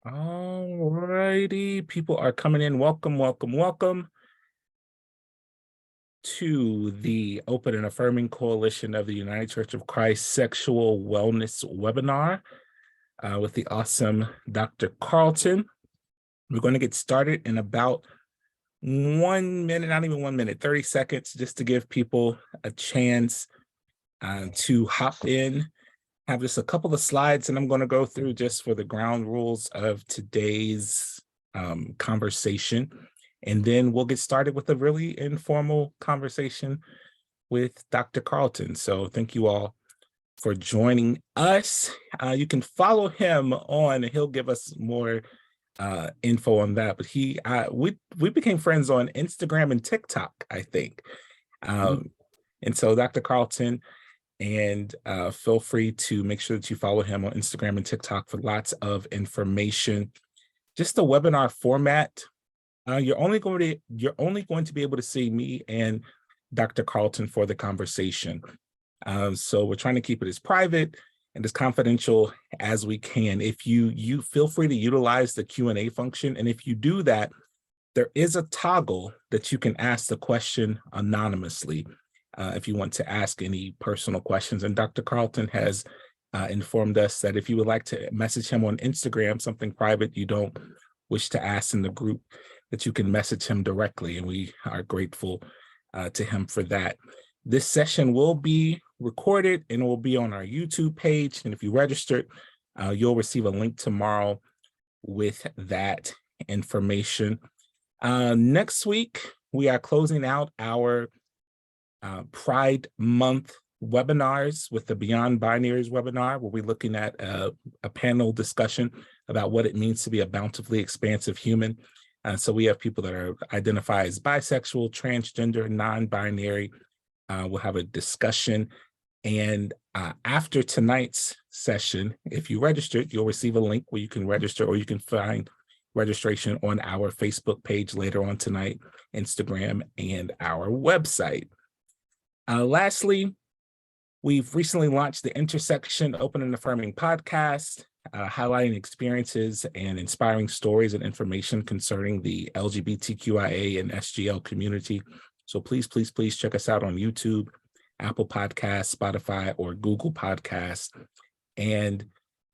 All righty, people are coming in. Welcome, welcome, welcome to the Open and Affirming Coalition of the United Church of Christ Sexual Wellness Webinar with the awesome Dr. Carlton. We're going to get started in about 1 minute, not even 1 minute, 30 seconds, just to give people a chance to hop in. Have just a couple of slides, and I'm going to go through just for the ground rules of today's conversation. And then we'll get started with a really informal conversation with Dr. Carlton. So thank you all for joining us. You can follow him on, he'll give us more info on that. But we became friends on Instagram and TikTok, I think. And so Dr. Carlton, and feel free to make sure that you follow him on Instagram and TikTok for lots of information. Just the webinar format. You're only going to be able to see me and Dr. Carlton for the conversation. So we're trying to keep it as private and as confidential as we can. If you feel free to utilize the Q&A function, and if you do that, there is a toggle that you can ask the question anonymously if you want to ask any personal questions. And Dr. Carlton has informed us that if you would like to message him on Instagram, something private you don't wish to ask in the group, that you can message him directly, and we are grateful to him for that. This session will be recorded and it will be on our YouTube page, and if you registered, you'll receive a link tomorrow with that information. Next week, we are closing out our Pride Month webinars with the Beyond Binaries webinar, where we're looking at a panel discussion about what it means to be a bountifully expansive human. So we have people that are identified as bisexual, transgender, non-binary. We'll have a discussion. And after tonight's session, if you registered, you'll receive a link where you can register, or you can find registration on our Facebook page later on tonight, Instagram, and our website. Lastly, we've recently launched the Intersection Open and Affirming podcast, highlighting experiences and inspiring stories and information concerning the LGBTQIA and SGL community. So please, please, please check us out on YouTube, Apple Podcasts, Spotify, or Google Podcasts. And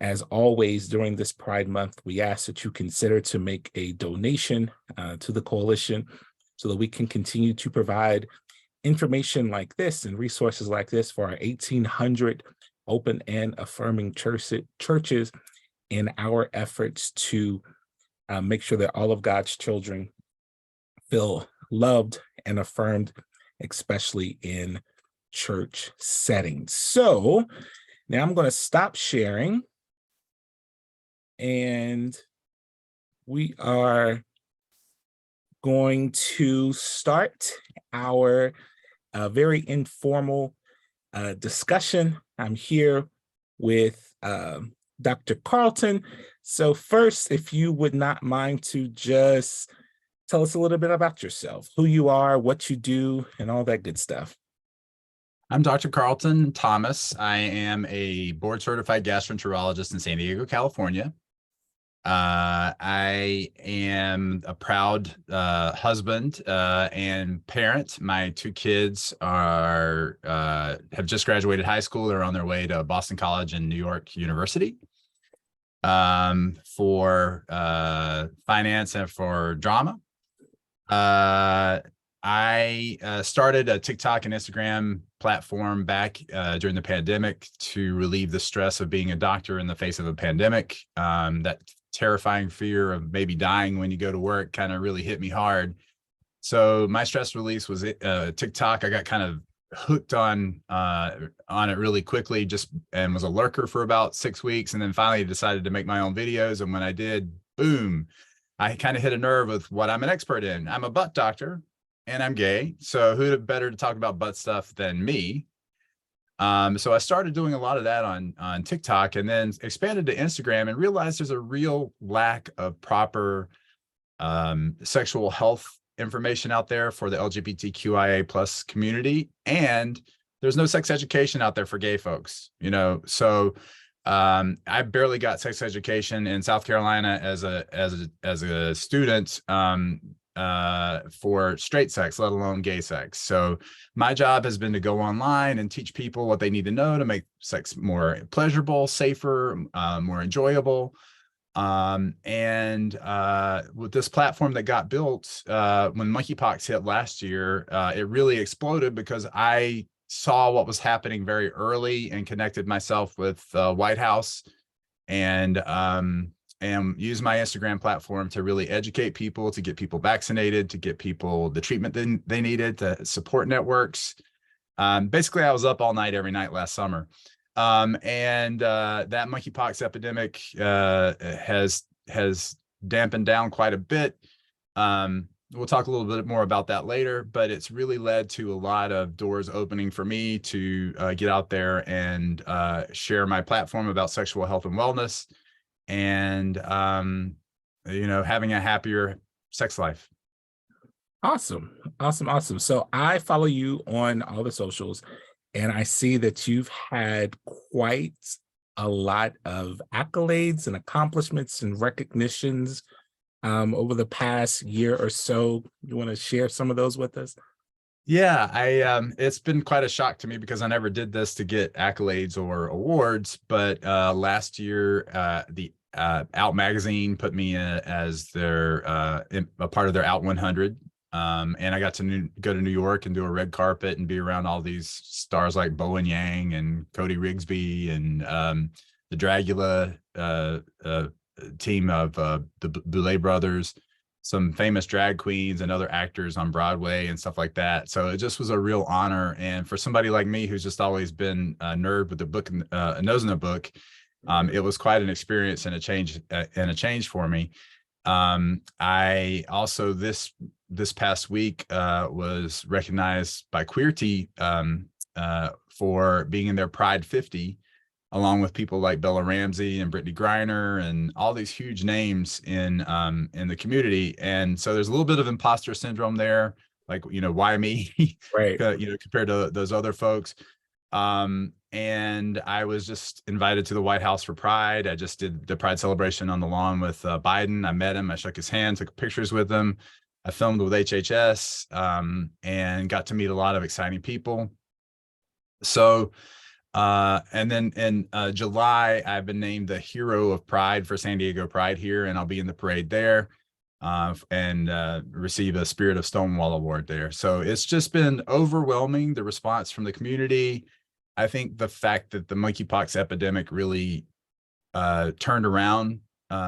as always, during this Pride Month, we ask that you consider to make a donation to the coalition so that we can continue to provide information like this and resources like this for our 1,800 open and affirming churches in our efforts to make sure that all of God's children feel loved and affirmed, especially in church settings. So now I'm going to stop sharing, and we are going to start our very informal discussion. I'm here with Dr. Carlton. So first, if you would not mind to just tell us a little bit about yourself, who you are, what you do, and all that good stuff. I'm Dr. Carlton Thomas. I am a board-certified gastroenterologist in San Diego, California. I am a proud husband and parent. My two kids are have just graduated high school. They're on their way to Boston College and New York University for finance and for drama. I started a TikTok and Instagram platform back during the pandemic to relieve the stress of being a doctor in the face of a pandemic. That terrifying fear of maybe dying when you go to work kind of really hit me hard. So my stress release was TikTok. I got kind of hooked on it really quickly, and was a lurker for about 6 weeks, and then finally decided to make my own videos. And when I did, boom, I kind of hit a nerve with what I'm an expert in. I'm a butt doctor and I'm gay. So who better to talk about butt stuff than me? So I started doing a lot of that on TikTok, and then expanded to Instagram and realized there's a real lack of proper sexual health information out there for the LGBTQIA plus community. And there's no sex education out there for gay folks, so I barely got sex education in South Carolina as a student for straight sex, let alone gay sex. So my job has been to go online and teach people what they need to know to make sex more pleasurable, safer, more enjoyable. With this platform that got built when monkeypox hit last year, it really exploded because I saw what was happening very early and connected myself with White House and use my Instagram platform to really educate people, to get people vaccinated, to get people the treatment they needed, to support networks. Basically, I was up all night every night last summer. That monkeypox epidemic has dampened down quite a bit. We'll talk a little bit more about that later, but it's really led to a lot of doors opening for me to get out there and share my platform about sexual health and wellness and, having a happier sex life. Awesome. Awesome. Awesome. So I follow you on all the socials, and I see that you've had quite a lot of accolades and accomplishments and recognitions over the past year or so. You want to share some of those with us? Yeah, it's been quite a shock to me because I never did this to get accolades or awards, but last year the Out magazine put me as their a part of their Out 100. And I got to go to New York and do a red carpet and be around all these stars like Bowen Yang and Cody Rigsby and the Dragula team of the Boulet brothers, some famous drag queens and other actors on Broadway and stuff like that. So it just was a real honor. And for somebody like me, who's just always been a nerd with the book, a nose in a book, it was quite an experience and a change for me. I also this past week was recognized by Queerty for being in their Pride 50, along with people like Bella Ramsey and Brittany Griner and all these huge names in the community. And so there's a little bit of imposter syndrome there, like, why me? Right. Compared to those other folks. And I was just invited to the White House for Pride. I just did the Pride celebration on the lawn with Biden. I met him, I shook his hand, took pictures with him. I filmed with HHS and got to meet a lot of exciting people. So, and then in July, I've been named the Hero of Pride for San Diego Pride here, and I'll be in the parade there and receive a Spirit of Stonewall Award there. So it's just been overwhelming, the response from the community. I think the fact that the monkeypox epidemic really turned around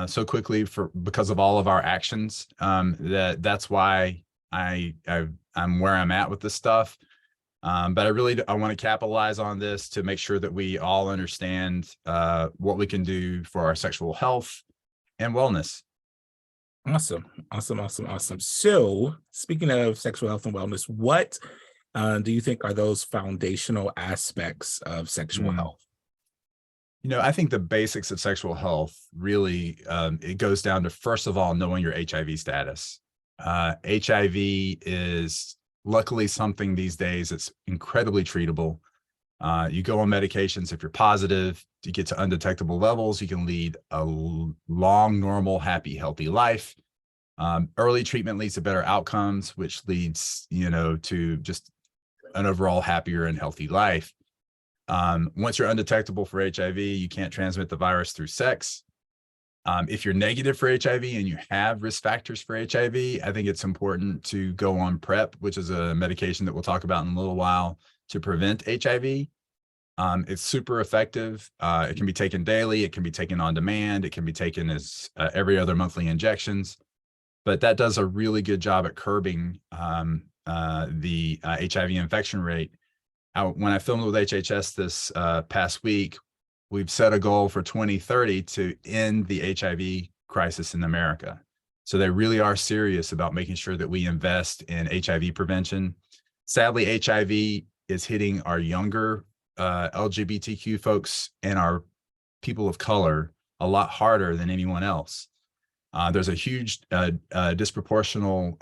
so quickly because of all of our actions, that's why I'm where I'm at with this stuff. But I want to capitalize on this to make sure that we all understand what we can do for our sexual health and wellness. Awesome. Awesome. Awesome. Awesome. So speaking of sexual health and wellness, what do you think are those foundational aspects of sexual health? I think the basics of sexual health really, it goes down to, first of all, knowing your HIV status. HIV is luckily something these days that's incredibly treatable. You go on medications. If you're positive, you get to undetectable levels, you can lead a long, normal, happy, healthy life. Early treatment leads to better outcomes, which leads, to just an overall happier and healthy life. Once you're undetectable for HIV, you can't transmit the virus through sex. If you're negative for HIV and you have risk factors for HIV, I think it's important to go on PrEP, which is a medication that we'll talk about in a little while, to prevent HIV. It's super effective. It can be taken daily. It can be taken on demand. It can be taken as every other monthly injections. But that does a really good job at curbing the HIV infection rate. When I filmed with HHS this past week, we've set a goal for 2030 to end the HIV crisis in America. So they really are serious about making sure that we invest in HIV prevention. Sadly, HIV is hitting our younger LGBTQ folks and our people of color a lot harder than anyone else. There's a huge disproportional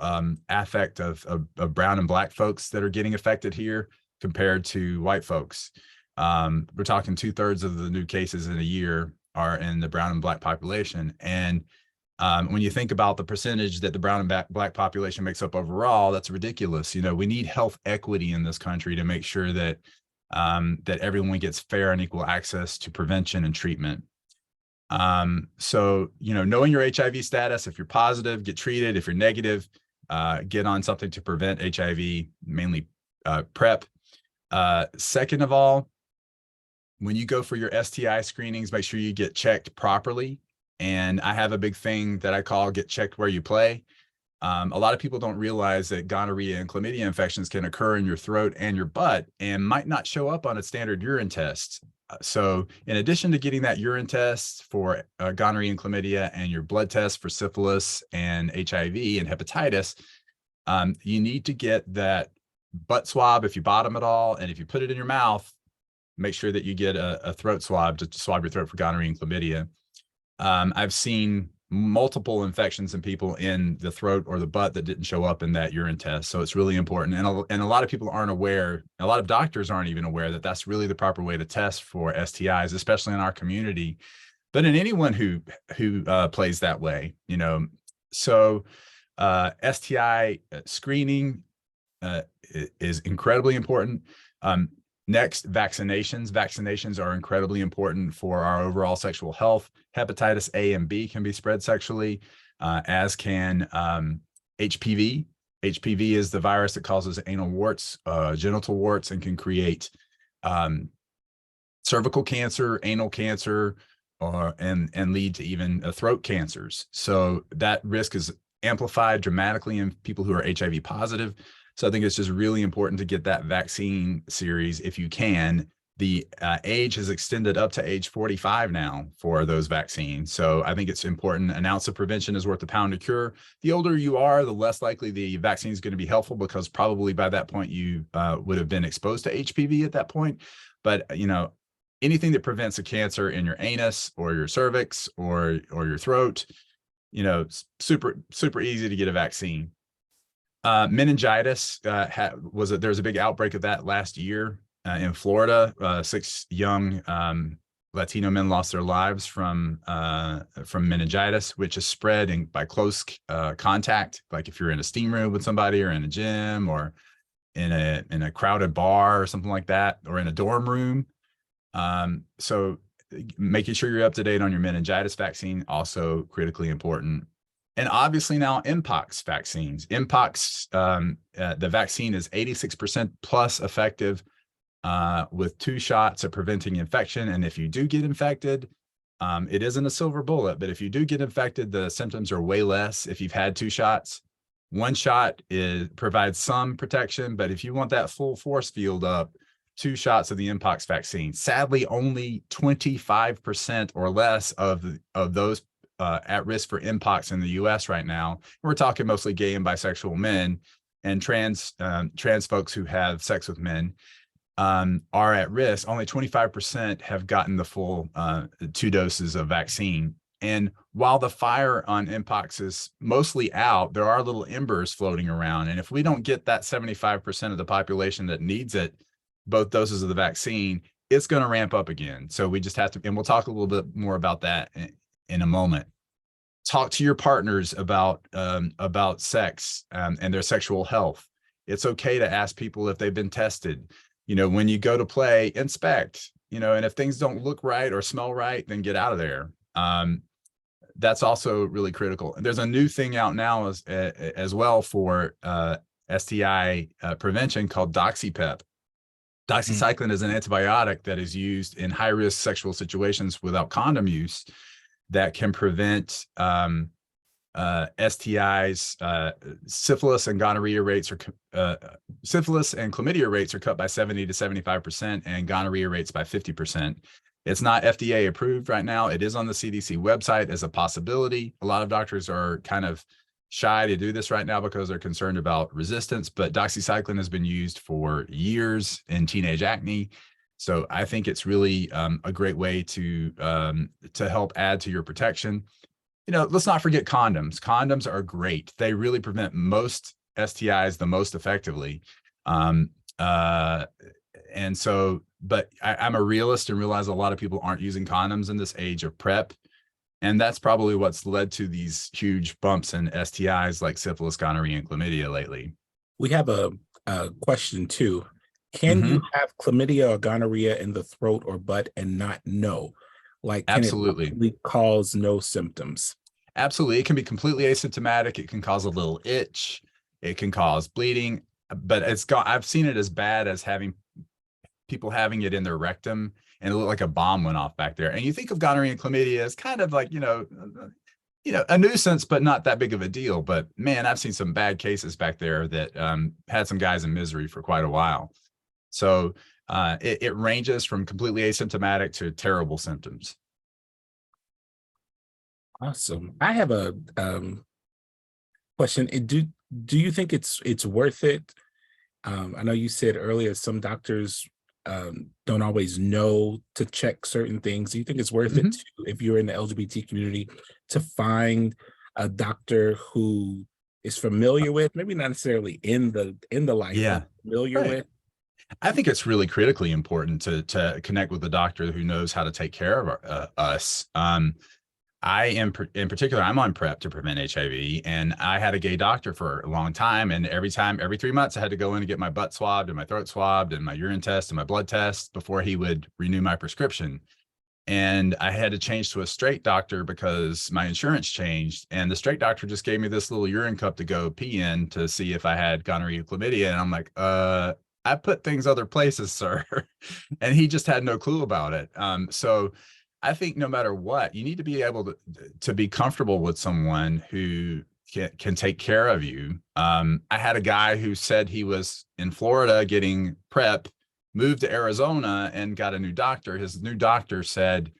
affect of brown and black folks that are getting affected here compared to white folks. We're talking 2/3 of the new cases in a year are in the brown and black population. And when you think about the percentage that the brown and black population makes up overall, that's ridiculous. You know, we need health equity in this country to make sure that that everyone gets fair and equal access to prevention and treatment. So, you know, knowing your HIV status, if you're positive, get treated. If you're negative, get on something to prevent HIV, mainly PrEP. Second of all, when you go for your STI screenings, make sure you get checked properly. And I have a big thing that I call get checked where you play. A lot of people don't realize that gonorrhea and chlamydia infections can occur in your throat and your butt and might not show up on a standard urine test. So in addition to getting that urine test for gonorrhea and chlamydia and your blood test for syphilis and HIV and hepatitis, you need to get that butt swab if you bottom it all. And if you put it in your mouth, make sure that you get a throat swab to swab your throat for gonorrhea and chlamydia. I've seen multiple infections in people in the throat or the butt that didn't show up in that urine test. So it's really important. And a lot of people aren't aware, a lot of doctors aren't even aware that that's really the proper way to test for STIs, especially in our community, but in anyone who plays that way, you know. So STI screening is incredibly important. Next, vaccinations. Vaccinations are incredibly important for our overall sexual health. Hepatitis A and B can be spread sexually, as can HPV. HPV is the virus that causes anal warts, genital warts, and can create cervical cancer, anal cancer, and lead to even throat cancers. So that risk is amplified dramatically in people who are HIV positive. So I think it's just really important to get that vaccine series if you can. The age has extended up to age 45 now for those vaccines. So I think it's important. An ounce of prevention is worth a pound of cure. The older you are, the less likely the vaccine is going to be helpful, because probably by that point you would have been exposed to HPV at that point. But, you know, anything that prevents a cancer in your anus or your cervix or your throat, you know, super easy to get a vaccine. Meningitis there was a big outbreak of that last year in Florida. 6 young Latino men lost their lives from meningitis, which is spread by close contact, like if you're in a steam room with somebody, or in a gym, or in a crowded bar or something like that, or in a dorm room. So making sure you're up to date on your meningitis vaccine, also critically important. And obviously now Mpox vaccines. Mpox, the vaccine is 86% plus effective with 2 shots of preventing infection. And if you do get infected, it isn't a silver bullet, but if you do get infected, the symptoms are way less if you've had 2 shots. 1 shot provides some protection, but if you want that full force field up, 2 shots of the Mpox vaccine. Sadly, only 25% or less of those at risk for Mpox in the U.S. right now. We're talking mostly gay and bisexual men and trans folks who have sex with men are at risk. Only 25% have gotten the full 2 doses of vaccine. And while the fire on Mpox is mostly out, there are little embers floating around. And if we don't get that 75% of the population that needs it, both doses of the vaccine, it's going to ramp up again. So we just have to, and we'll talk a little bit more about that in a moment. Talk to your partners about sex and their sexual health. It's okay to ask people if they've been tested. You know, when you go to play, inspect, you know, and if things don't look right or smell right, then get out of there. That's also really critical. And there's a new thing out now as well for STI prevention called doxypep. Doxycycline is an antibiotic that is used in high-risk sexual situations without condom use that can prevent STIs. Syphilis and gonorrhea rates syphilis and chlamydia rates are cut by 70 to 75%, and gonorrhea rates by 50%. It's not FDA approved right now. It is on the CDC website as a possibility. A lot of doctors are kind of shy to do this right now because they're concerned about resistance, but doxycycline has been used for years in teenage acne. So I think it's really a great way to help add to your protection. You know, let's not forget condoms. Condoms are great. They really prevent most STIs the most effectively. and so, but I'm a realist and realize a lot of people aren't using condoms in this age of PrEP. And that's probably what's led to these huge bumps in STIs like syphilis, gonorrhea, and chlamydia lately. We have a question too. Can you Mhm. have chlamydia or gonorrhea in the throat or butt and not know? Like, can it Absolutely. actually cause no symptoms? Absolutely. It can be completely asymptomatic. It can cause a little itch. It can cause bleeding, but I've seen it as bad as having people having it in their rectum and it looked like a bomb went off back there. And you think of gonorrhea and chlamydia as kind of like, a nuisance, but not that big of a deal. But man, I've seen some bad cases back there that had some guys in misery for quite a while. So it ranges from completely asymptomatic to terrible symptoms. Awesome. I have a question. Do you think it's worth it? I know you said earlier some doctors don't always know to check certain things. Do you think it's worth it to, if you're in the LGBT community, to find a doctor who is familiar with, maybe not necessarily in the life, Yeah. but familiar Right. with? I think it's really critically important to connect with a doctor who knows how to take care of us. I am in particular, I'm on PrEP to prevent HIV, and I had a gay doctor for a long time. And every 3 months, I had to go in and get my butt swabbed and my throat swabbed and my urine test and my blood test before he would renew my prescription. And I had to change to a straight doctor because my insurance changed. And the straight doctor just gave me this little urine cup to go pee in to see if I had gonorrhea, chlamydia. And I'm like, I put things other places, sir. And he just had no clue about it. So I think no matter what, you need to be able to be comfortable with someone who can take care of you. I had a guy who said he was in Florida getting PrEP, moved to Arizona and got a new doctor. His new doctor said,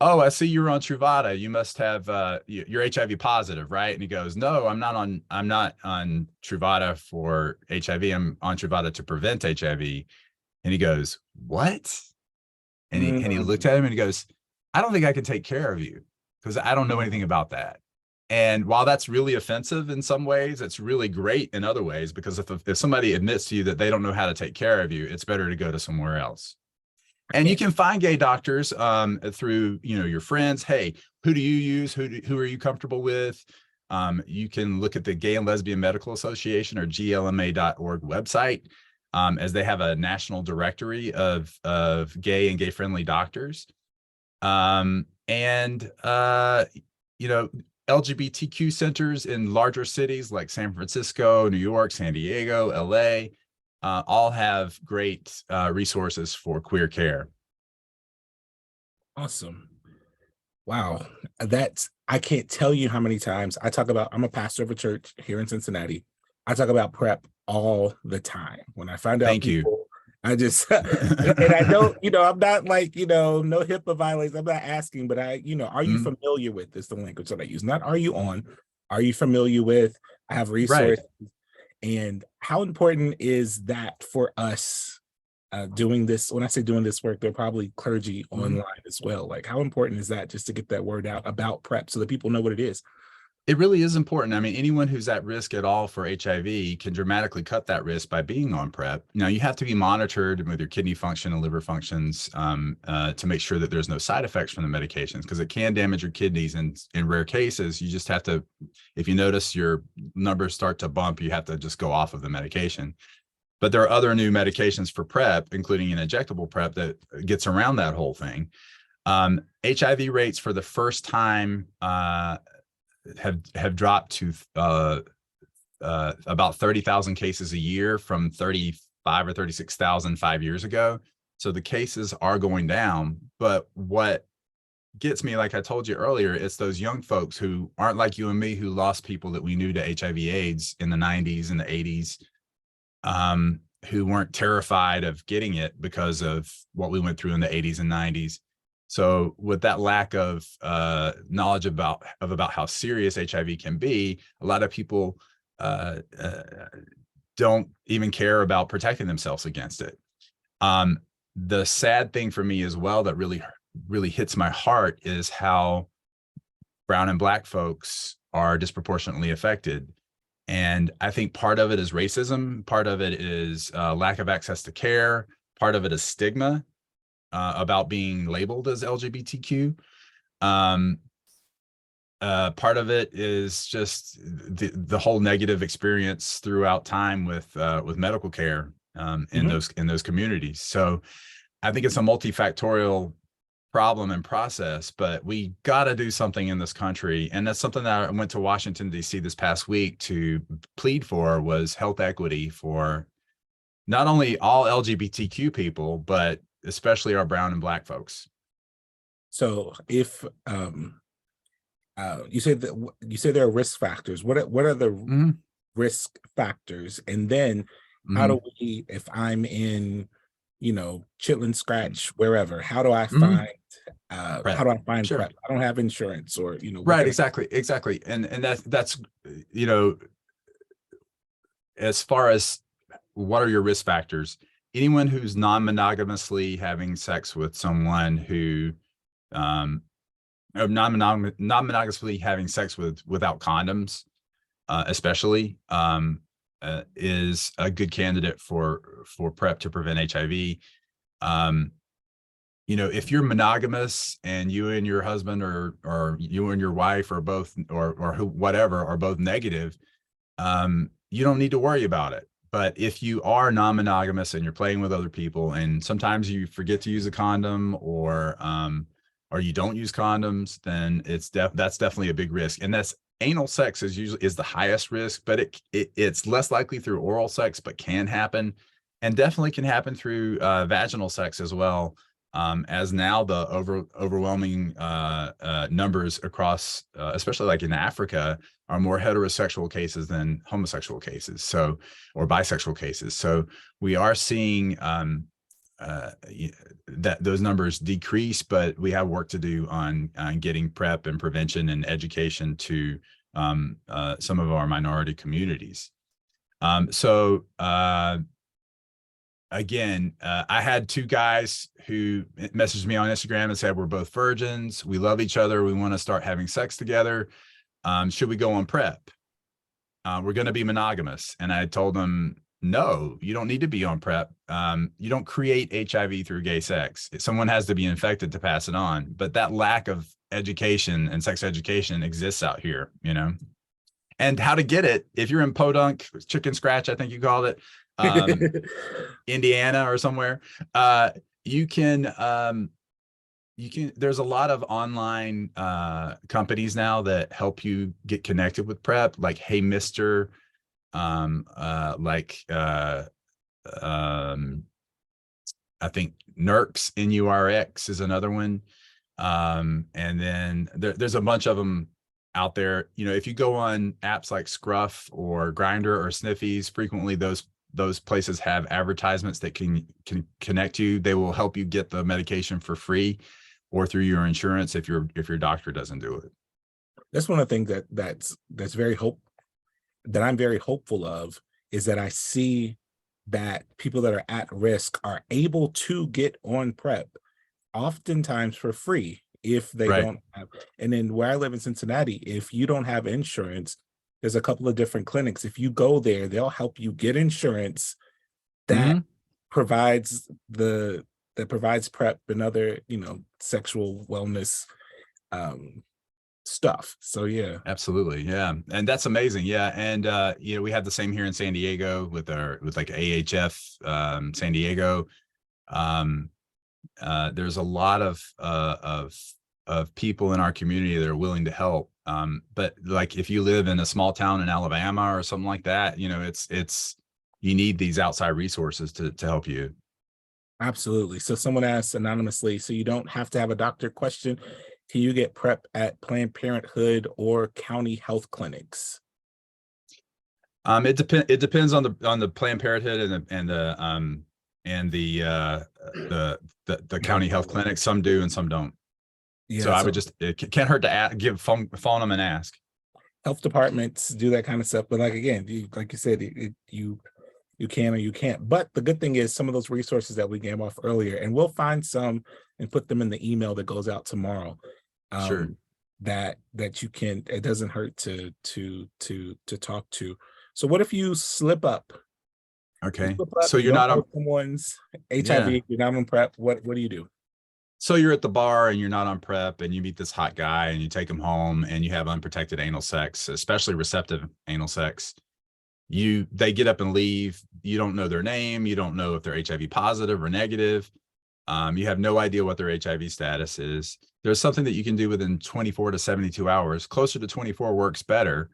"Oh, I see you're on Truvada. You must have you're HIV positive, right?" And he goes, "No, I'm not on Truvada for HIV. I'm on Truvada to prevent HIV." And he goes, "What?" And he looked Mm, at him and he goes, "I don't think I can take care of you because I don't know anything about that." And while that's really offensive in some ways, it's really great in other ways, because if somebody admits to you that they don't know how to take care of you, it's better to go to somewhere else. I And you can't. can find gay doctors through your friends. Hey, who do you use? Who are you comfortable with? You can look at the Gay and Lesbian Medical Association, or glma.org website, as they have a national directory of gay and gay friendly doctors. And LGBTQ centers in larger cities like San Francisco, New York, San Diego, LA, all have great resources for queer care. Awesome. Wow. I can't tell you how many times I'm a pastor of a church here in Cincinnati. I talk about PrEP all the time. When I find out Thank you. people, I just, and I don't, I'm not like, no HIPAA violations. I'm not asking, but are you Mm, familiar with this? The language that I use, not are you on, are you familiar with? I have right. resources. And how important is that for us doing this? When I say doing this work, they're probably clergy Mhm. online as well. Like, how important is that just to get that word out about PrEP so that people know what it is? It really is important. I mean, anyone who's at risk at all for HIV can dramatically cut that risk by being on PrEP. Now, you have to be monitored with your kidney function and liver functions to make sure that there's no side effects from the medications, because it can damage your kidneys. And in rare cases, you just have to, if you notice your numbers start to bump, you have to just go off of the medication. But there are other new medications for PrEP, including an injectable PrEP, that gets around that whole thing. HIV rates for the first time have dropped to about 30,000 cases a year from 35 or 36,000 5 years ago. So the cases are going down. But what gets me, like I told you earlier, it's those young folks who aren't like you and me, who lost people that we knew to HIV/AIDS in the 90s and the 80s, who weren't terrified of getting it because of what we went through in the 80s and 90s. So with that lack of knowledge about how serious HIV can be, a lot of people uh, uh, don't even care about protecting themselves against it. The sad thing for me as well that really hits my heart is how brown and black folks are disproportionately affected. And I think part of it is racism. Part of it is lack of access to care. part of it is stigma about being labeled as LGBTQ. Part of it is just the whole negative experience throughout time with medical care in those communities. So I think it's a multifactorial problem and process, but we got to do something in this country. And that's something that I went to Washington, D.C. this past week to plead for, was health equity for not only all LGBTQ people, but especially our brown and Black folks. So if you say there are risk factors, what are the risk factors? And then how do we, if I'm in, Chitlin Scratch, wherever, how do I find PrEP? I don't have insurance, or right, exactly. And that's as far as what are your risk factors, anyone who's non-monogamously having sex with someone who non-monogamously having sex without condoms, especially, is a good candidate for PrEP to prevent HIV. If you're monogamous and you and your husband or you and your wife are both, or whatever, are both negative, you don't need to worry about it. But if you are non-monogamous and you're playing with other people, and sometimes you forget to use a condom, or you don't use condoms, then that's definitely a big risk. And that's anal sex is the highest risk, but it's less likely through oral sex, but can happen, and definitely can happen through vaginal sex as well. As now the overwhelming numbers across, especially like in Africa, are more heterosexual cases than homosexual cases, or bisexual cases. So we are seeing that those numbers decrease, but we have work to do on getting PrEP and prevention and education to some of our minority communities. Again, I had two guys who messaged me on Instagram and said, we're both virgins, we love each other, we want to start having sex together. Should we go on PrEP? We're going to be monogamous. And I told them, no, you don't need to be on PrEP. You don't create HIV through gay sex. Someone has to be infected to pass it on. But that lack of education and sex education exists out here, and how to get it. If you're in Podunk, Chicken Scratch, I think you called it, Indiana or somewhere, you can, there's a lot of online companies now that help you get connected with PrEP, like Hey Mister, I think NURX, NURX is another one. And then there's a bunch of them out there. If you go on apps like Scruff or Grindr or Sniffies, frequently those places have advertisements that can connect you. They will help you get the medication for free or through your insurance if your doctor doesn't do it. That's one of the things that I'm very hopeful of, is that I see that people that are at risk are able to get on PrEP, oftentimes for free, if they don't have. And then where I live in Cincinnati, if you don't have insurance, there's a couple of different clinics. If you go there, they'll help you get insurance that provides PrEP and other, sexual wellness stuff. So yeah, absolutely. Yeah. And that's amazing. Yeah. And we have the same here in San Diego with like AHF San Diego. There's a lot of people in our community that are willing to help. But like if you live in a small town in Alabama or something like that, you need these outside resources to help you. Absolutely. So someone asked anonymously, so you don't have to have a doctor question, can you get PrEP at Planned Parenthood or county health clinics? It depends on the Planned Parenthood and the county health clinics. Some do and some don't. Yeah, so I would it can't hurt to phone them and ask. Health departments do that kind of stuff, but like you said, you can or you can't. But the good thing is some of those resources that we gave off earlier, and we'll find some and put them in the email that goes out tomorrow. Sure. That you can. It doesn't hurt to talk to. So what if you slip up You Okay. slip up, So you you're don't not know on, someone's yeah. HIV, you're not on PrEP. What do you do? So you're at the bar and you're not on prep and you meet this hot guy and you take him home and you have unprotected anal sex, especially receptive anal sex. They get up and leave. You don't know their name. You don't know if they're HIV positive or negative. You have no idea what their HIV status is. There's something that you can do within 24 to 72 hours. Closer to 24 works better.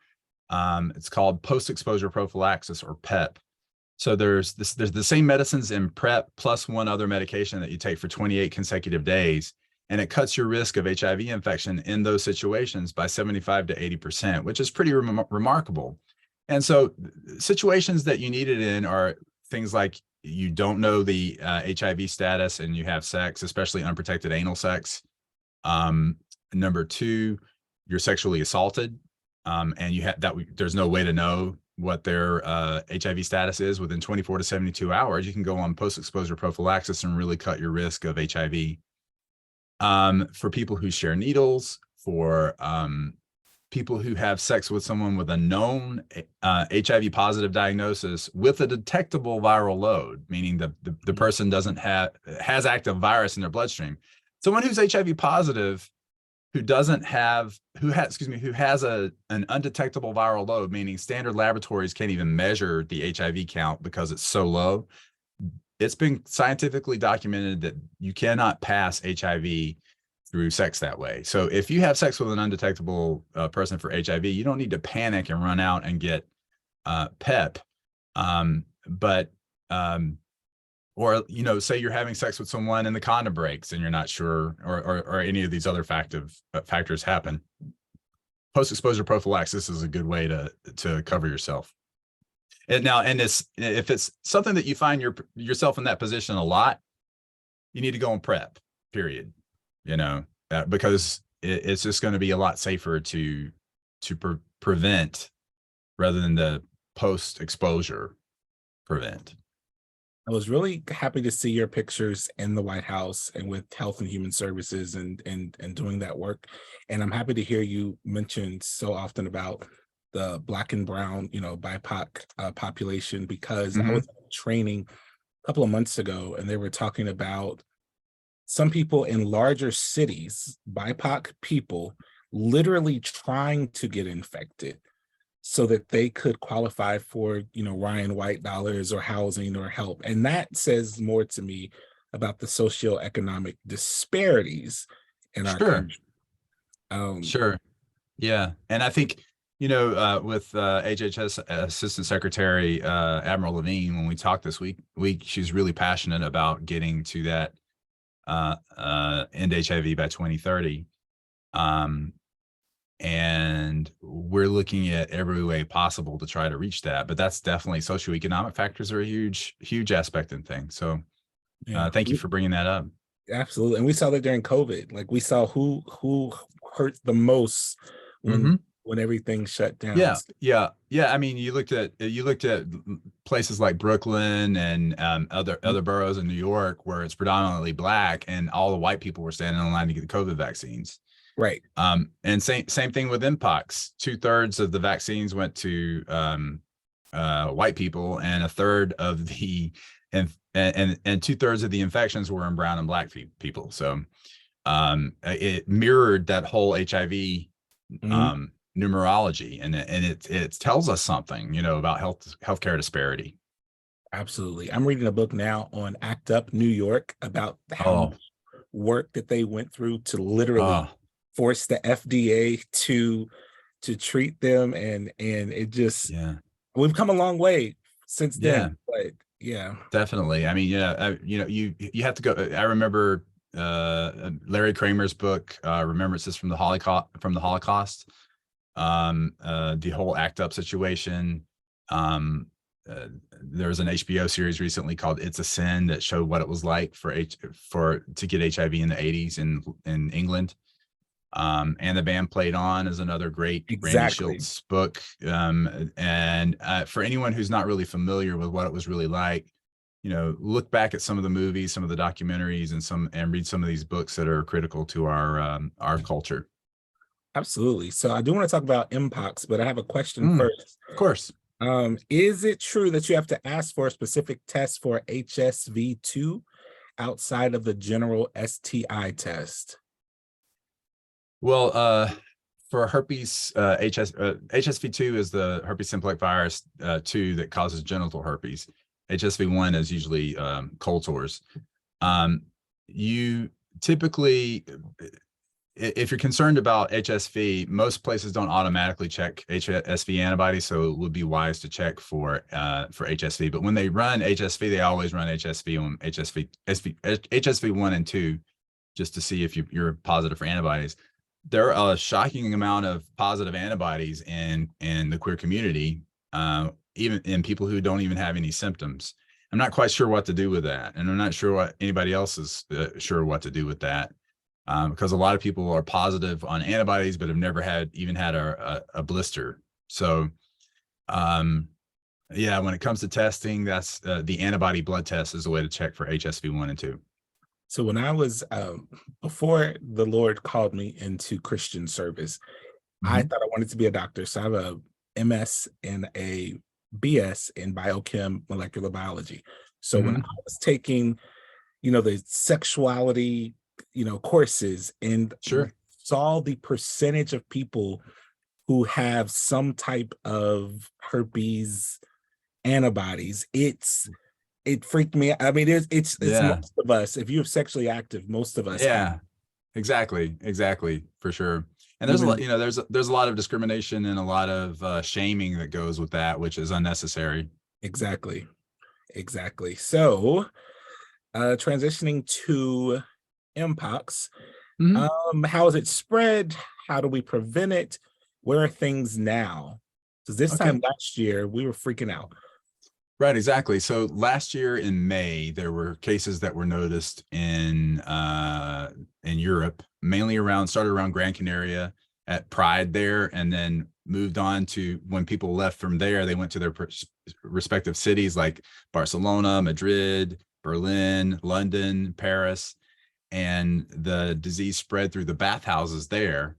It's called post-exposure prophylaxis, or PEP. So there's the same medicines in PrEP plus one other medication that you take for 28 consecutive days, and it cuts your risk of HIV infection in those situations by 75 to 80%, which is pretty remarkable. And so situations that you need it in are things like you don't know the HIV status and you have sex, especially unprotected anal sex. Number two, you're sexually assaulted, and you have that. There's no way to know what their HIV status is within 24 to 72 hours. You can go on post-exposure prophylaxis and really cut your risk of HIV. For people who share needles, for people who have sex with someone with a known HIV positive diagnosis with a detectable viral load, meaning the person has active virus in their bloodstream. Someone who's HIV positive who has an undetectable viral load, meaning standard laboratories can't even measure the HIV count because it's so low. It's been scientifically documented that you cannot pass HIV through sex that way. So if you have sex with an undetectable person for HIV, you don't need to panic and run out and get PEP. Or, say you're having sex with someone and the condom breaks and you're not sure, or any of these other factors happen. Post-exposure prophylaxis is a good way to cover yourself. And if it's something that you find yourself in that position a lot, you need to go on PrEP, period. Because it's just going to be a lot safer to prevent rather than the post-exposure prevent. I was really happy to see your pictures in the White House and with Health and Human Services and doing that work. And I'm happy to hear you mention so often about the Black and Brown, BIPOC population, because I was in training a couple of months ago and they were talking about some people in larger cities, BIPOC people, literally trying to get infected so that they could qualify for, Ryan White dollars or housing or help. And that says more to me about the socioeconomic disparities in our Sure. country. Sure. Yeah. And I think, with HHS Assistant Secretary Admiral Levine, when we talked this week, she's really passionate about getting to that end HIV by 2030. And we're looking at every way possible to try to reach that. But that's definitely socioeconomic factors are a huge aspect in things. So thank you for bringing that up. Absolutely. And we saw that during COVID. Like we saw who hurt the most when everything shut down. Yeah. I mean, you looked at places like Brooklyn and other boroughs in New York where it's predominantly Black, and all the white people were standing in line to get the COVID vaccines. Right. And same thing with Mpox. 2/3 of the vaccines went to white people, and 1/3 of the and 2/3 of the infections were in brown and Black people. So it mirrored that whole HIV numerology, and it tells us something, about healthcare disparity. Absolutely. I'm reading a book now on ACT UP New York about how much work that they went through to literally force the FDA to treat them, and it just we've come a long way since then. But yeah, definitely. I mean, you have to go. I remember Larry Kramer's book, Remembrances from the Holocaust. The whole ACT UP situation. There was an HBO series recently called "It's a Sin" that showed what it was like to get HIV in the 80s in England. And the Band Played On is another great Randy Schultz book. And for anyone who's not really familiar with what it was really like, look back at some of the movies, some of the documentaries, and read some of these books that are critical to our culture. Absolutely. So I do want to talk about Mpox, but I have a question first. Of course. Is it true that you have to ask for a specific test for HSV2 outside of the general STI test? Well, for herpes, HSV2 is the herpes simplex virus 2 that causes genital herpes. HSV1 is usually cold sores. You typically, if you're concerned about HSV, most places don't automatically check HSV antibodies, so it would be wise to check for HSV. But when they run HSV, they always run HSV1 and 2, just to see if you're positive for antibodies. There are a shocking amount of positive antibodies in the queer community, even in people who don't even have any symptoms. I'm not quite sure what to do with that, and I'm not sure what anybody else is sure what to do with that. Because a lot of people are positive on antibodies, but have never even had a blister. So, yeah, when it comes to testing, that's the antibody blood test is a way to check for HSV1 and 2. So when I was, before the Lord called me into Christian service, I thought I wanted to be a doctor. So I have a MS and a BS in biochem molecular biology. So when I was taking, the sexuality, courses, and Sure. saw the percentage of people who have some type of herpes antibodies, it freaked me out. I mean, it's Yeah. most of us. If you're sexually active, most of us have. Yeah. Exactly. For sure. And there's a Even lot, there's a lot of discrimination and a lot of shaming that goes with that, which is unnecessary. exactly, exactly. So, transitioning to mpox, Mhm. how is it spread? How do we prevent it? Where are things now? Because this Okay. time last year we were freaking out. Right, exactly. So last year in May, there were cases that were noticed in Europe, mainly started around Gran Canaria at Pride there, and then moved on to when people left from there, they went to their respective cities like Barcelona, Madrid, Berlin, London, Paris, and the disease spread through the bathhouses there.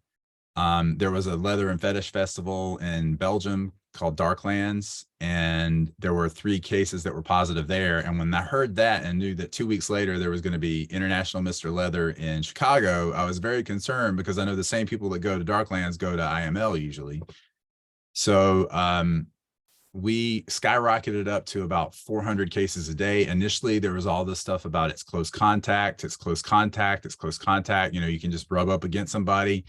There was a leather and fetish festival in Belgium called Darklands, and there were 3 cases that were positive there. And when I heard that and knew that 2 weeks later there was going to be International Mr. Leather in Chicago, I was very concerned because I know the same people that go to Darklands go to IML usually. So we skyrocketed up to about 400 cases a day. Initially, there was all this stuff about it's close contact, it's close contact, it's close contact. You can just rub up against somebody.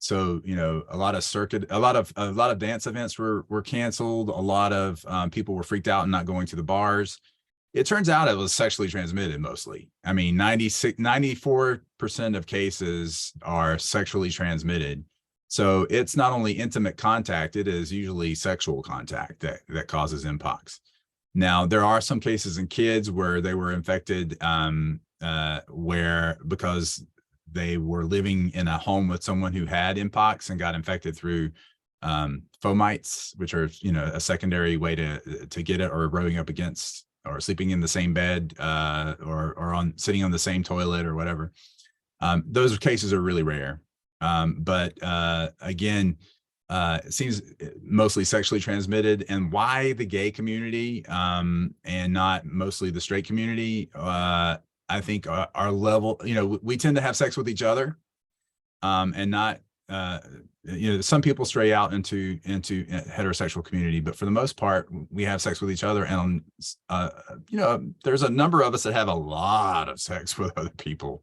So, a lot of dance events were canceled. A lot of people were freaked out and not going to the bars. It turns out it was sexually transmitted mostly. I mean, 94% of cases are sexually transmitted. So it's not only intimate contact, it is usually sexual contact that causes mpox. Now, there are some cases in kids where they were infected because they were living in a home with someone who had mpox and got infected through fomites, which are, a secondary way to get it, or rubbing up against or sleeping in the same bed or sitting on the same toilet or whatever. Those cases are really rare. But again, it seems mostly sexually transmitted. And why the gay community and not mostly the straight community? I think our level, we tend to have sex with each other, and not, some people stray out into heterosexual community, but for the most part, we have sex with each other. And, there's a number of us that have a lot of sex with other people.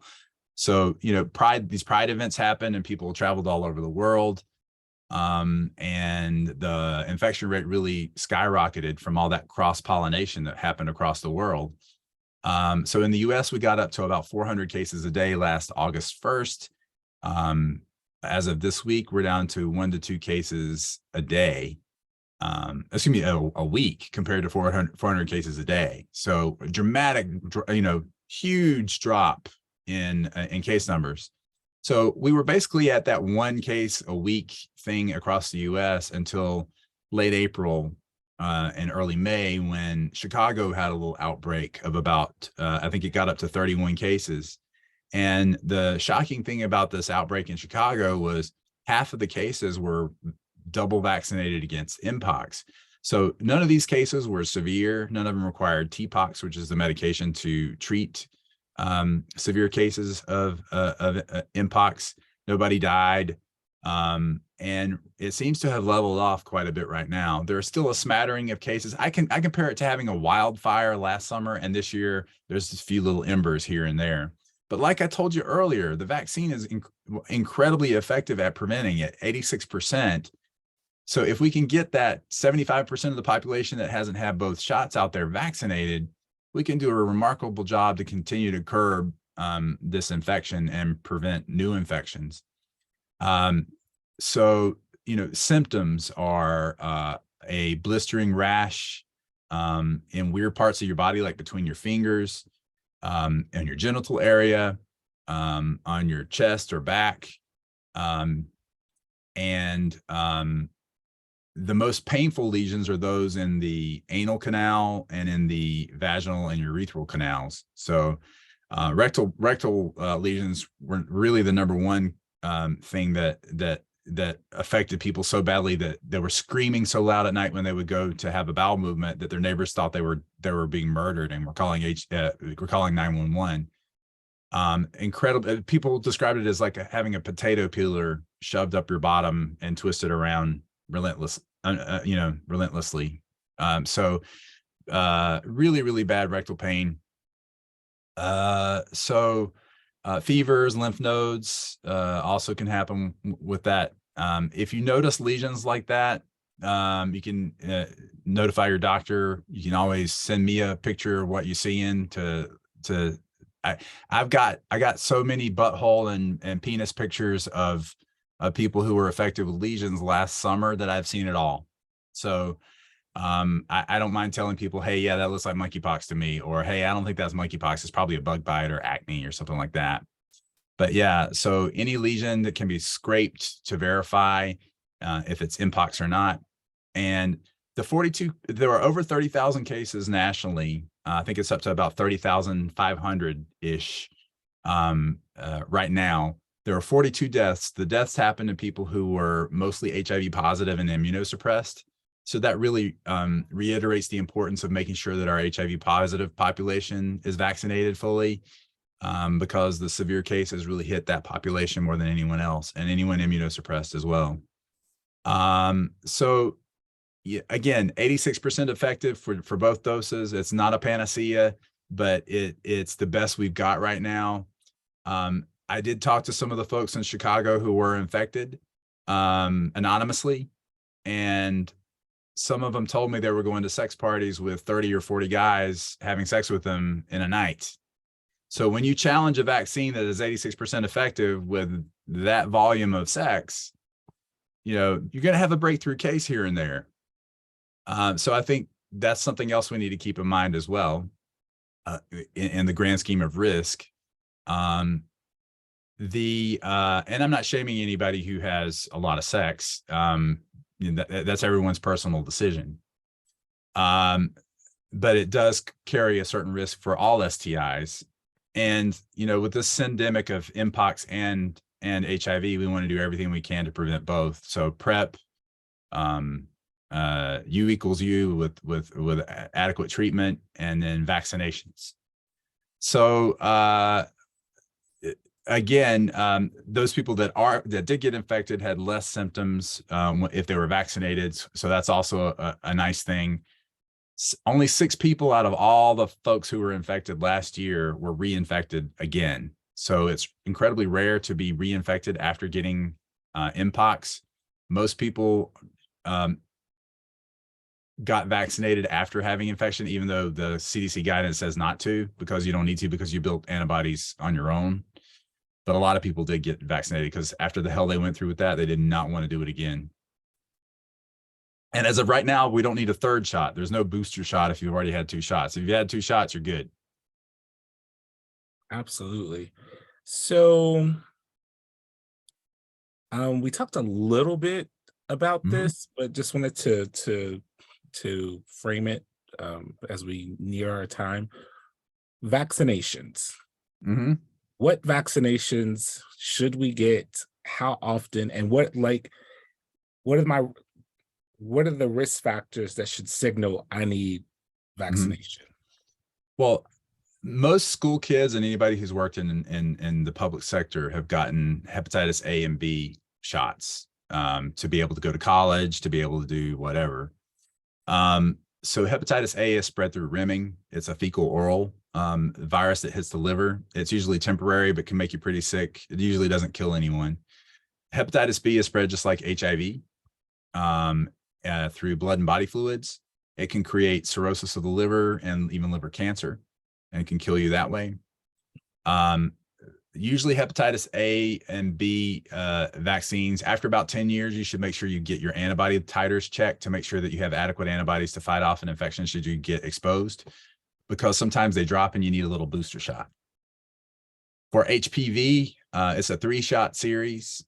So, these pride events happen and people traveled all over the world. And the infection rate really skyrocketed from all that cross-pollination that happened across the world. So in the US, we got up to about 400 cases a day last August 1st. As of this week, we're down to 1 to 2 cases a day. A week compared to 400 cases a day. So a dramatic, huge drop in case numbers. So we were basically at that 1 case a week thing across the US until late April and early May, when Chicago had a little outbreak of about, I think it got up to 31 cases. And the shocking thing about this outbreak in Chicago was half of the cases were double vaccinated against mpox. So none of these cases were severe. None of them required TPOXX, which is the medication to treat severe cases of Mpox. Nobody died. And it seems to have leveled off quite a bit right now. There's still a smattering of cases. I compare it to having a wildfire last summer, and this year there's just a few little embers here and there. But like I told you earlier, the vaccine is incredibly effective at preventing it, 86%. So if we can get that 75% of the population that hasn't had both shots out there vaccinated, we can do a remarkable job to continue to curb this infection and prevent new infections. So, symptoms are a blistering rash in weird parts of your body, like between your fingers, in your genital area, on your chest or back. The most painful lesions are those in the anal canal and in the vaginal and urethral canals. So rectal lesions were really the number one thing that affected people so badly that they were screaming so loud at night when they would go to have a bowel movement that their neighbors thought they were being murdered and were calling 911. Incredible. People described it as like having a potato peeler shoved up your bottom and twisted around relentlessly. So really, really bad rectal pain. Fevers, lymph nodes also can happen with that. If you notice lesions like that, you can notify your doctor. You can always send me a picture of what you're seeing I got so many butthole and penis pictures of people who were affected with lesions last summer that I've seen it all. So I don't mind telling people, hey, yeah, that looks like monkeypox to me, or hey, I don't think that's monkeypox. It's probably a bug bite or acne or something like that. But yeah, so any lesion that can be scraped to verify if it's Mpox or not. And there are over 30,000 cases nationally. I think it's up to about 30,500-ish right now. There are 42 deaths. The deaths happened to people who were mostly HIV positive and immunosuppressed. So that really reiterates the importance of making sure that our HIV positive population is vaccinated fully, because the severe cases really hit that population more than anyone else, and anyone immunosuppressed as well. So yeah, again, 86% effective for both doses. It's not a panacea, but it's the best we've got right now. I did talk to some of the folks in Chicago who were infected anonymously, and some of them told me they were going to sex parties with 30 or 40 guys having sex with them in a night. So when you challenge a vaccine that is 86% effective with that volume of sex, you're going to have a breakthrough case here and there. So I think that's something else we need to keep in mind as well, in the grand scheme of risk. And I'm not shaming anybody who has a lot of sex. That's everyone's personal decision. But it does carry a certain risk for all STIs. And, with this syndemic of Mpox and HIV, we want to do everything we can to prevent both. So PrEP, U equals U with adequate treatment, and then vaccinations. So again, those people that did get infected had less symptoms if they were vaccinated. So that's also a nice thing. Only 6 people out of all the folks who were infected last year were reinfected again. So it's incredibly rare to be reinfected after getting Mpox. Most people got vaccinated after having infection, even though the CDC guidance says not to, because you don't need to, because you built antibodies on your own. But a lot of people did get vaccinated because after the hell they went through with that, they did not want to do it again. And as of right now, we don't need a third shot. There's no booster shot if you've already had 2 shots. If you had 2 shots, you're good. Absolutely. So we talked a little bit about this, but just wanted to frame it as we near our time. Vaccinations. What vaccinations should we get? How often? And what what are the risk factors that should signal I need Mhm. vaccination? Well, most school kids and anybody who's worked in the public sector have gotten hepatitis A and B shots to be able to go to college, to be able to do whatever. So hepatitis A is spread through rimming. It's a fecal oral virus that hits the liver. It's usually temporary, but can make you pretty sick. It usually doesn't kill anyone. Hepatitis B is spread just like HIV um, through blood and body fluids. It can create cirrhosis of the liver and even liver cancer, and it can kill you that way. Um, Usually hepatitis A and B vaccines, after about 10 years, you should make sure you get your antibody titers checked to make sure that you have adequate antibodies to fight off an infection should you get exposed, because sometimes they drop and you need a little booster shot. For HPV, it's a 3-shot series,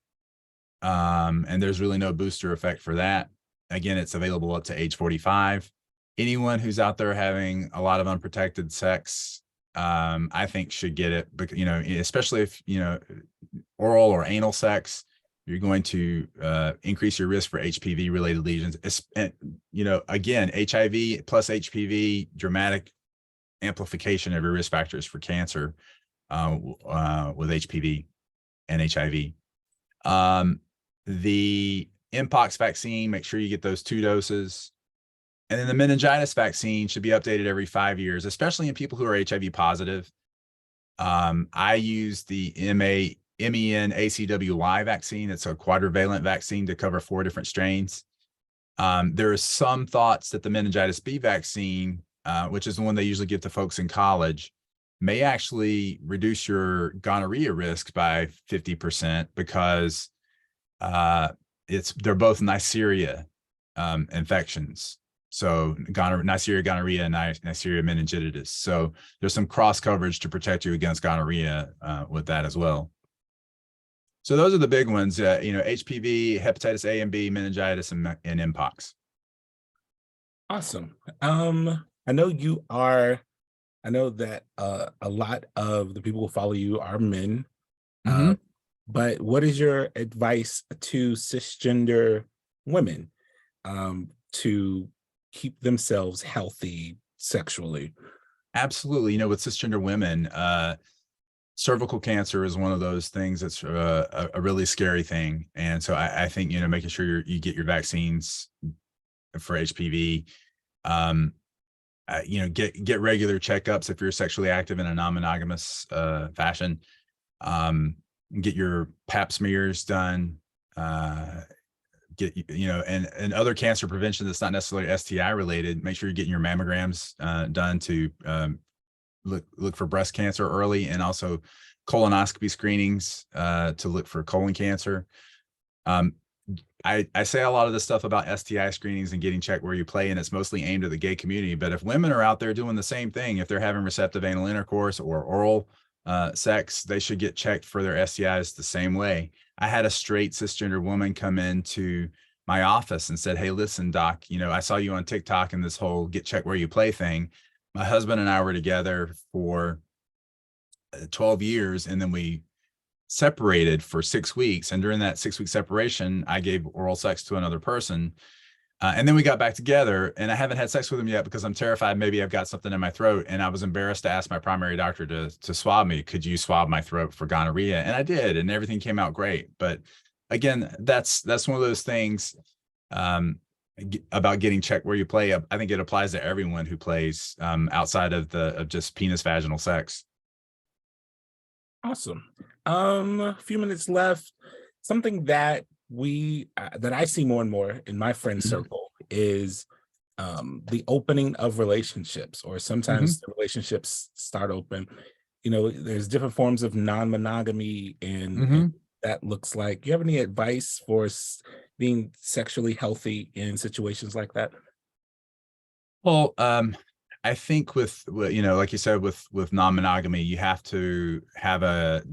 and there's really no booster effect for that. Again, it's available up to age 45. Anyone who's out there having a lot of unprotected sex, I think should get it, because, especially if, oral or anal sex, you're going to increase your risk for HPV related lesions. Again, HIV plus HPV, dramatic amplification of your risk factors for cancer with HPV and HIV. The Mpox vaccine, make sure you get those 2 doses. And then the meningitis vaccine should be updated every 5 years, especially in people who are HIV positive. I use the MEN-ACWY vaccine. It's a quadrivalent vaccine to cover 4 different strains. There are some thoughts that the meningitis B vaccine, which is the one they usually give to folks in college, may actually reduce your gonorrhea risk by 50% because they're both Neisseria infections. So Neisseria gonorrhea and Neisseria meningitidis. So there's some cross coverage to protect you against gonorrhea with that as well. So those are the big ones, HPV, hepatitis A and B, meningitis, and Mpox. Awesome. I know that a lot of the people who follow you are men. Mm-hmm. But what is your advice to cisgender women to keep themselves healthy sexually? Absolutely. With cisgender women, cervical cancer is one of those things that's a really scary thing. And so I think, making sure you get your vaccines for HPV, get regular checkups if you're sexually active in a non-monogamous fashion. Get your pap smears done, and other cancer prevention that's not necessarily STI related. Make sure you're getting your mammograms done to look for breast cancer early, and also colonoscopy screenings to look for colon cancer. I say a lot of this stuff about STI screenings and getting checked where you play, and it's mostly aimed at the gay community. But if women are out there doing the same thing, if they're having receptive anal intercourse or oral sex, they should get checked for their STIs the same way. I had a straight cisgender woman come into my office and said, "Hey, listen, doc, I saw you on TikTok and this whole get checked where you play thing. My husband and I were together for 12 years, and then we separated for 6 weeks. And during that 6-week separation, I gave oral sex to another person. And then we got back together, and I haven't had sex with him yet because I'm terrified maybe I've got something in my throat. And I was embarrassed to ask my primary doctor to swab me. Could you swab my throat for gonorrhea? And I did, and everything came out great. But again, that's one of those things about getting checked where you play. I think it applies to everyone who plays outside of just penis vaginal sex. Awesome. A few minutes left. Something that that I see more and more in my friend Mhm. circle is the opening of relationships, or sometimes the relationships start open. There's different forms of non-monogamy, and Mhm. that looks like. You have any advice for being sexually healthy in situations like that? Well, I think like you said, with non-monogamy, you have to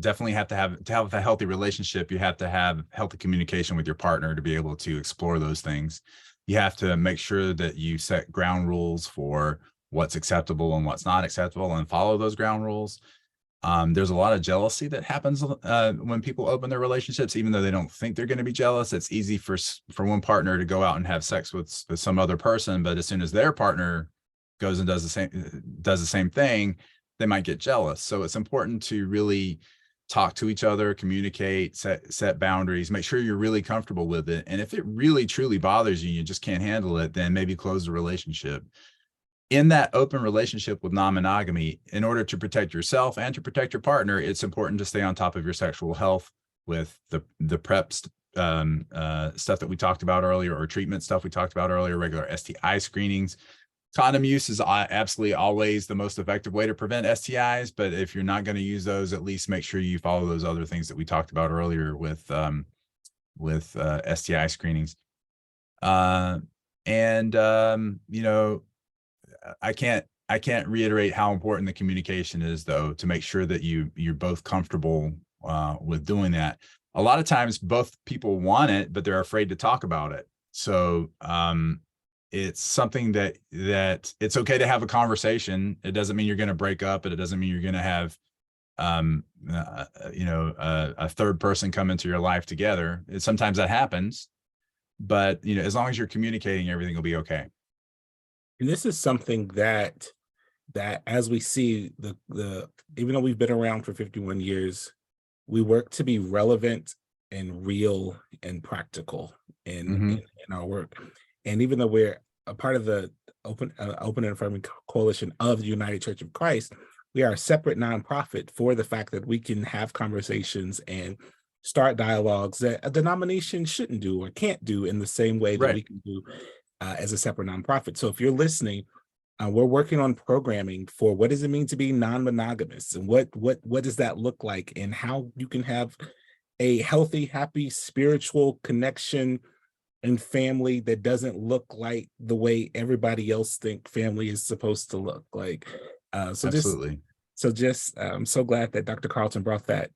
definitely have to have a healthy relationship. You have to have healthy communication with your partner to be able to explore those things. You have to make sure that you set ground rules for what's acceptable and what's not acceptable, and follow those ground rules. There's a lot of jealousy that happens when people open their relationships, even though they don't think they're going to be jealous. It's easy for one partner to go out and have sex with some other person, but as soon as their partner goes and does the same thing, they might get jealous. So it's important to really talk to each other, communicate, set boundaries, make sure you're really comfortable with it. And if it really truly bothers you, you just can't handle it, then maybe close the relationship. In that open relationship with non-monogamy, in order to protect yourself and to protect your partner, it's important to stay on top of your sexual health with the PrEP stuff that we talked about earlier, or treatment stuff we talked about earlier, regular STI screenings. Condom use is absolutely always the most effective way to prevent STIs, but if you're not going to use those, at least make sure you follow those other things that we talked about earlier with STI screenings. You know, I can't reiterate how important the communication is, though, to make sure that you're both comfortable with doing that. A lot of times both people want it, but they're afraid to talk about it. So it's something that it's okay to have a conversation. It doesn't mean you're going to break up, and it doesn't mean you're going to have a third person come into your life together. Sometimes that happens, but as long as you're communicating, everything will be okay. And this is something that as we see the even though we've been around for 51 years, we work to be relevant and real and practical in our work. And even though we're a part of the Open and Affirming Coalition of the United Church of Christ, we are a separate nonprofit for the fact that we can have conversations and start dialogues that a denomination shouldn't do or can't do in the same way that we can do as a separate nonprofit. So if you're listening, we're working on programming for what does it mean to be non-monogamous, and what does that look like, and how you can have a healthy, happy, spiritual connection and family that doesn't look like the way everybody else think family is supposed to look like. Absolutely. I'm so glad that Dr. Carlton brought that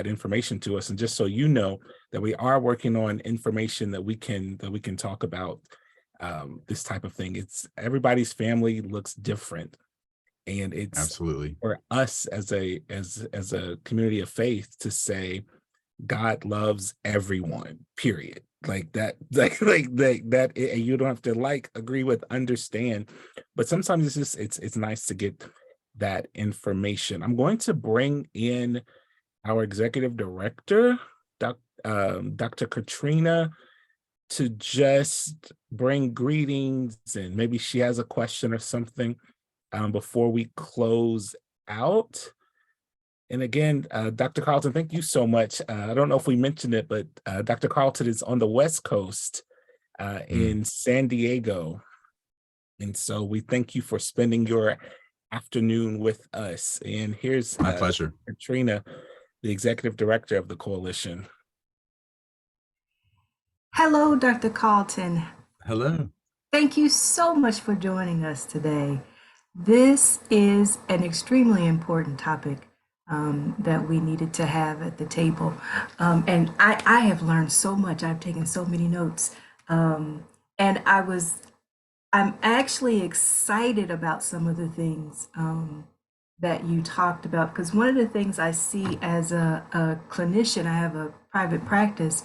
information to us. And just so you know that we are working on information that we can talk about this type of thing. It's everybody's family looks different, and it's absolutely for us as a community of faith to say God loves everyone, period. Like that, and you don't have to agree with, understand, but sometimes it's nice to get that information. I'm going to bring in our executive director, Dr. Katrina, to just bring greetings, and maybe she has a question or something before we close out. And again, Dr. Carlton, thank you so much. I don't know if we mentioned it, but Dr. Carlton is on the West Coast in San Diego. And so we thank you for spending your afternoon with us. And here's my pleasure. Katrina, the executive director of the coalition. Hello, Dr. Carlton. Hello. Thank you so much for joining us today. This is an extremely important topic that we needed to have at the table. And I have learned so much. I've taken so many notes. And I'm actually excited about some of the things that you talked about, because one of the things I see as a clinician, I have a private practice,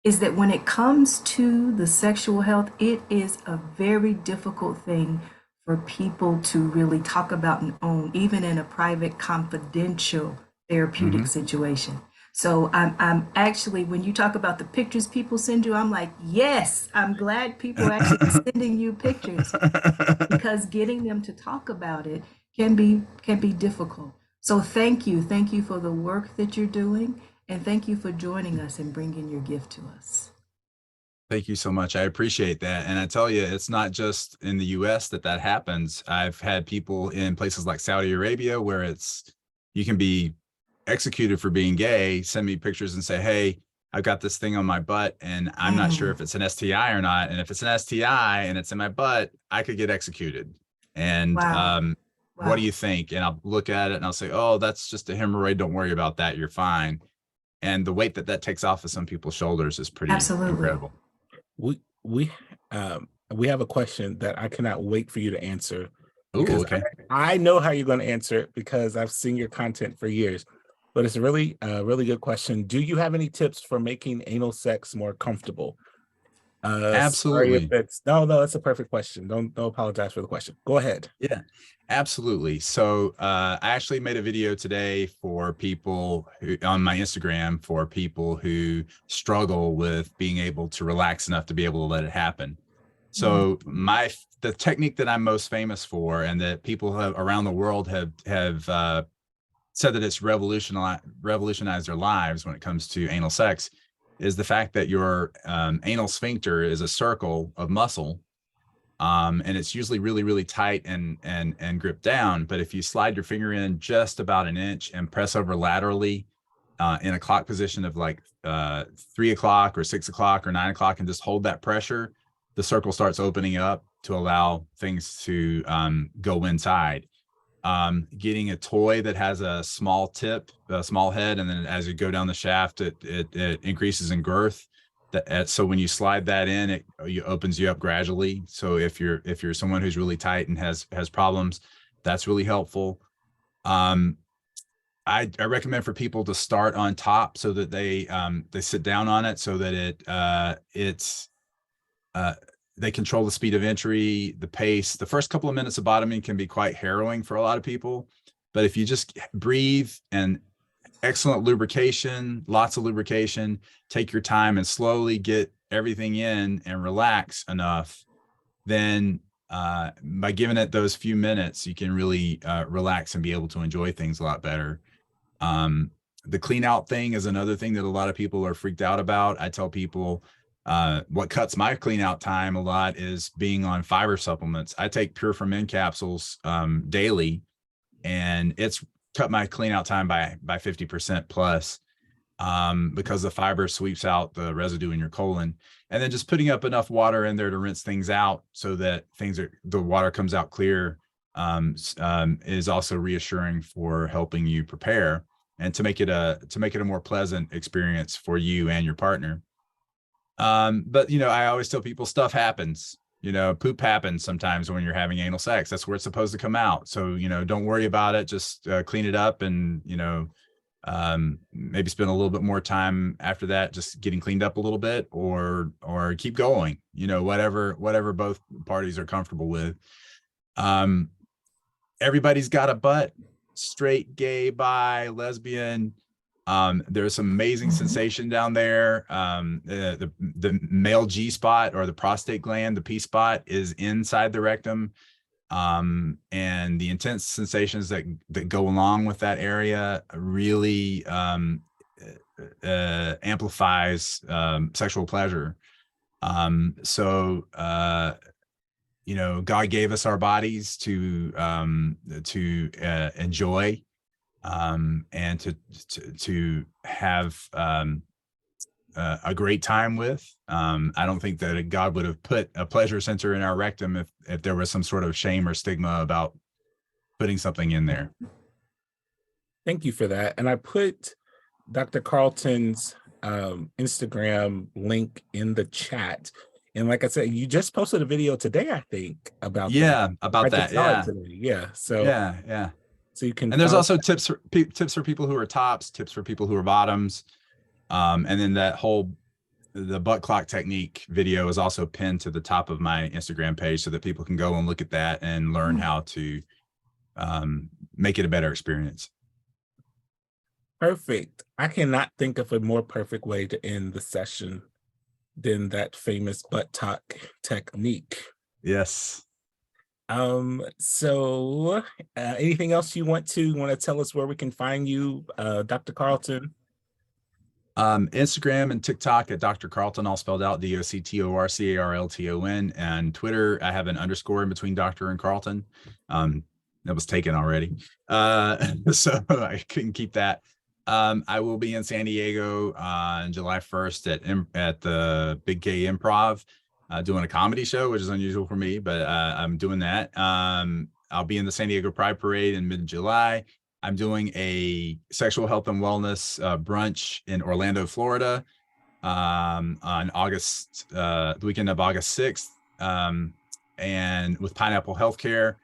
is that when it comes to the sexual health, it is a very difficult thing for people to really talk about and own, even in a private, confidential, therapeutic situation. So I'm actually, when you talk about the pictures people send you, I'm like, yes, I'm glad people are actually sending you pictures, because getting them to talk about it can be difficult. So thank you for the work that you're doing, and thank you for joining us and bringing your gift to us. Thank you so much. I appreciate that. And I tell you, it's not just in the US that happens. I've had people in places like Saudi Arabia where you can be executed for being gay, send me pictures and say, hey, I've got this thing on my butt and I'm not sure if it's an STI or not. And if it's an STI and it's in my butt, I could get executed. And what do you think? And I'll look at it and I'll say, oh, that's just a hemorrhoid. Don't worry about that. You're fine. And the weight that takes off of some people's shoulders is pretty incredible. We have a question that I cannot wait for you to answer, Oh, because okay. I know how you're going to answer it because I've seen your content for years. But it's a really good question. Do you have any tips for making anal sex more comfortable? Sorry if Absolutely. it's no, that's a perfect question. Don't apologize for the question. Go ahead. Yeah, absolutely. So I actually made a video today for people who, on my Instagram, for people who struggle with being able to relax enough to be able to let it happen. So the technique that I'm most famous for, and that people have around the world have said that it's revolutionized their lives when it comes to anal sex, is the fact that your anal sphincter is a circle of muscle, and it's usually really, really tight and gripped down. But if you slide your finger in just about an inch and press over laterally in a clock position of like 3 o'clock or 6 o'clock or 9 o'clock, and just hold that pressure, the circle starts opening up to allow things to go inside. Getting a toy that has a small tip, a small head, and then as you go down the shaft, it increases in girth. So when you slide that in, it opens you up gradually. So if you're someone who's really tight and has problems, that's really helpful. I recommend for people to start on top so that they sit down on it, so that they control the speed of entry, the pace. The first couple of minutes of bottoming can be quite harrowing for a lot of people, but if you just breathe and excellent lubrication, lots of lubrication, take your time and slowly get everything in and relax enough, then by giving it those few minutes, you can really relax and be able to enjoy things a lot better. The clean out thing is another thing that a lot of people are freaked out about. I tell people what cuts my clean out time a lot is being on fiber supplements. I take Pure for Men capsules daily, and it's cut my clean out time by 50% plus, because the fiber sweeps out the residue in your colon. And then just putting up enough water in there to rinse things out so that the water comes out clear, is also reassuring for helping you prepare and to make it a more pleasant experience for you and your partner. But I always tell people stuff happens. Poop happens sometimes when you're having anal sex. That's where it's supposed to come out. So, don't worry about it. Just clean it up, and, maybe spend a little bit more time after that, just getting cleaned up a little bit, or keep going, whatever both parties are comfortable with. Everybody's got a butt, straight, gay, bi, lesbian. There's some amazing sensation down there. The male G spot, or the prostate gland, the P spot, is inside the rectum. And the intense sensations that go along with that area really amplifies sexual pleasure. So God gave us our bodies to enjoy, and to have a great time with. I don't think that God would have put a pleasure center in our rectum if there was some sort of shame or stigma about putting something in there. Thank you for that. And I put Dr. Carlton's Instagram link in the chat. And like I said, you just posted a video today, I think, about that. About I that. just saw it Yeah. today. Yeah. So Yeah. so you can. And there's also tips for people who are tops, tips for people who are bottoms. And then the butt clock technique video is also pinned to the top of my Instagram page, so that people can go and look at that and learn how to make it a better experience. Perfect. I cannot think of a more perfect way to end the session than that famous butt talk technique. Yes. So anything else you want to tell us where we can find you, Dr. Carlton? Instagram and TikTok at Dr. Carlton, all spelled out, DoctorCarlton, and Twitter, I have an underscore in between Dr. and Carlton. That was taken already. So I couldn't keep that. I will be in San Diego on July 1st at the Big Gay Improv, doing a comedy show, which is unusual for me, but I'm doing that. I'll be in the San Diego Pride Parade in mid-July. I'm doing a sexual health and wellness brunch in Orlando, Florida, on the weekend of August 6th, and with Pineapple Healthcare.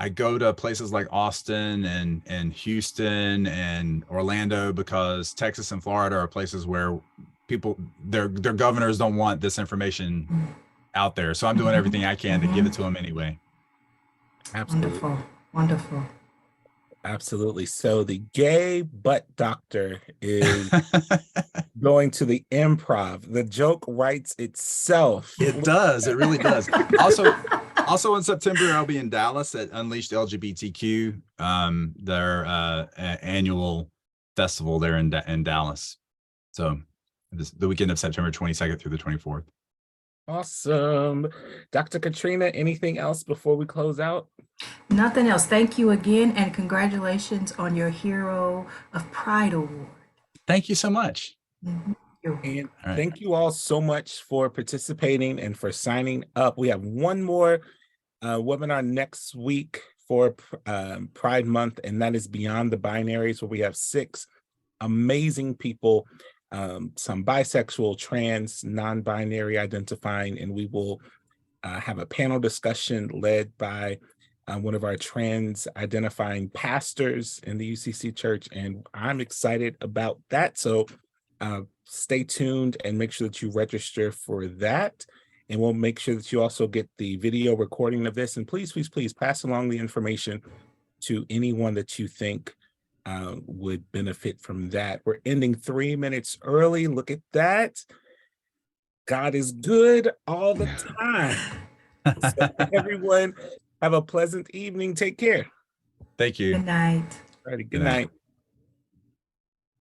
I go to places like Austin and Houston and Orlando because Texas and Florida are places where people, their governors don't want this information out there. So I'm doing everything I can to give it to them anyway. Absolutely. Wonderful. Wonderful. Absolutely. So the gay butt doctor is going to the Improv. The joke writes itself. It does. It really does. Also in September, I'll be in Dallas at Unleashed LGBTQ, their annual festival there in Dallas. So the weekend of September 22nd through the 24th. Awesome. Dr. Katrina, anything else before we close out? Nothing else. Thank you again, and congratulations on your Hero of Pride Award. Thank you so much. Mhm. And right. Thank you all so much for participating and for signing up. We have one more webinar next week for Pride Month, and that is Beyond the Binaries, where we have 6 amazing people, some bisexual, trans, non-binary identifying, and we will have a panel discussion led by one of our trans identifying pastors in the UCC church, and I'm excited about that. So stay tuned and make sure that you register for that. And we'll make sure that you also get the video recording of this. And please, please, please pass along the information to anyone that you think would benefit from that. We're ending 3 minutes early. Look at that. God is good all the time. So everyone, have a pleasant evening. Take care. Thank you. Good night. All righty, good night.